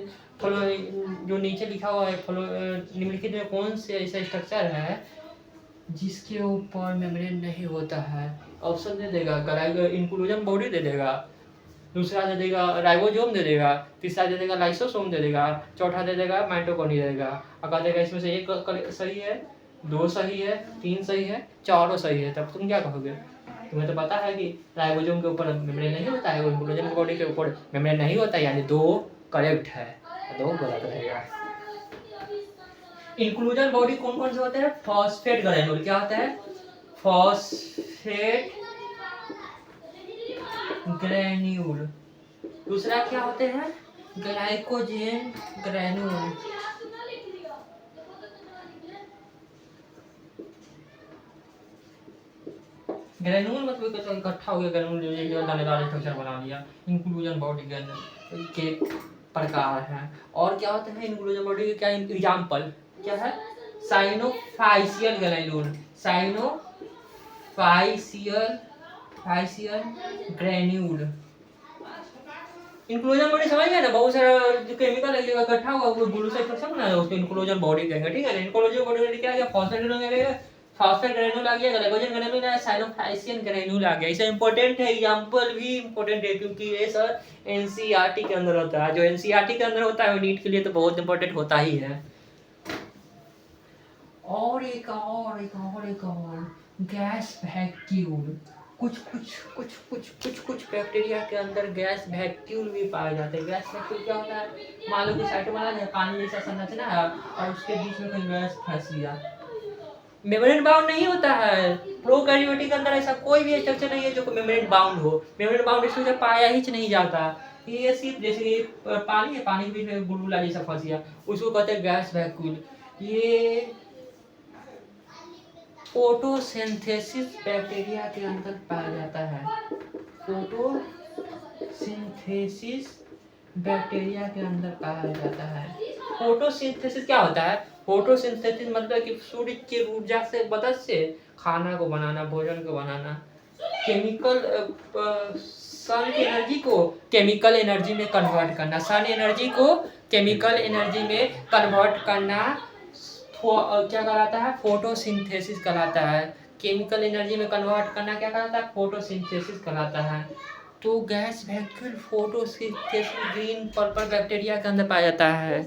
जो नीचे लिखा हुआ है, निम्नलिखित में कौन से ऐसा स्ट्रक्चर है जिसके ऊपर मेम्ब्रेन नहीं होता है? ऑप्शन दे देगा, इंक्लूजन बॉडी दे देगा, दूसरा दे देगा राइबोसोम दे देगा, तीसरा दे देगा लाइसोसोम दे देगा, चौथा दे देगा माइटोकॉन्ड्रिया दे देगा। अगर देगा इसमें से एक सही है, 2 सही है, 3 सही है, 4 सही है, तब तुम क्या कहोगे? तुम्हें तो पता है कि राइबोसोम के ऊपर मेम्ब्रेन नहीं होता है, इंक्लूजन बॉडी के ऊपर मेम्ब्रेन नहीं होता है, यानी 2 करेक्ट है, 2 गलत रहेगा। इंक्लूजन बॉडी कौन कौन से होते हैं? Phosphate granule. क्या होता है? Phosphate granule. दूसरा क्या होते हैं? Glycogen granule. ग्रेनुल मतलब इकट्ठा हो गया, ग्रेनुल जो दानेदार स्ट्रक्चर बना लिया। इंक्लूजन बॉडी के प्रकार हैं। और क्या होते हैं इंक्लूजन बॉडी के? क्या एग्जाम्पल क्या है? साइनोफाइसियल ग्रेन्यूल, साइनोफाइसियल ग्रेन्यूल। इंक्लूजन बॉडी समझ गए ना? बहुत सारा जो केमिकल एक जगह इकट्ठा हुआ, वो ब्लू से स्ट्रक्चर बना है, उसको इंक्लूजन बॉडी कहेंगे। ठीक है, इंक्लूजन बॉडी क्या है? फॉस्फेट ग्रेनुल आ गया, ग्लाइकोजन ग्रेनुल आ गया, साइनोफाइसियल ग्रेनुल आ गया। इसे इंपॉर्टेंट है, एग्जांपल भी इंपॉर्टेंट है, क्योंकि ये सर एनसीईआरटी के अंदर होता है। जो एनसीईआरटी के अंदर होता है वो नीट के लिए तो बहुत इंपॉर्टेंट होता ही है। और एक गैस वैक्यूल। कुछ बैक्टीरिया के अंदर गैस वैक्यूल भी पाए जाते हैं। गैस वैक्यूल क्या होता है? मान लो कि साइटोप्लाज्म है, पानी जैसा संरचना है, और उसके बीच में कहीं गैस फंस गया। मेम्ब्रेन बाउंड नहीं होता है। प्रोकैरियोटिक के अंदर ऐसा कोई भी स्ट्रक्चर नहीं है जो मेम्ब्रेन बाउंड हो। मेम्ब्रेन बाउंड स्ट्रक्चर पाया ही नहीं जाता। ये सिर्फ जैसे पानी है, पानी के बीच में बुलबुला जैसा फंस गया, उसको कहते हैं गैस वैक्यूल। ये फोटोसिंथेसिस बैक्टीरिया के अंदर पाया जाता है। फोटोसिंथेसिस बैक्टीरिया के अंदर पाया जाता है। फोटोसिंथेसिस क्या होता है? फोटोसिंथेसिस मतलब कि सूर्य की ऊर्जा से मदद से खाना को बनाना, भोजन को बनाना, सन एनर्जी को केमिकल एनर्जी में कन्वर्ट करना, सन एनर्जी को केमिकल एनर्जी में कन्वर्ट करना क्या कहलाता है? फोटोसिंथेसिस कहलाता है। केमिकल एनर्जी में कन्वर्ट करना क्या कहलाता है? फोटोसिंथेसिस कहलाता है। तो gas vacuole photosynthesis green purple bacteria के अंदर पाया जाता है।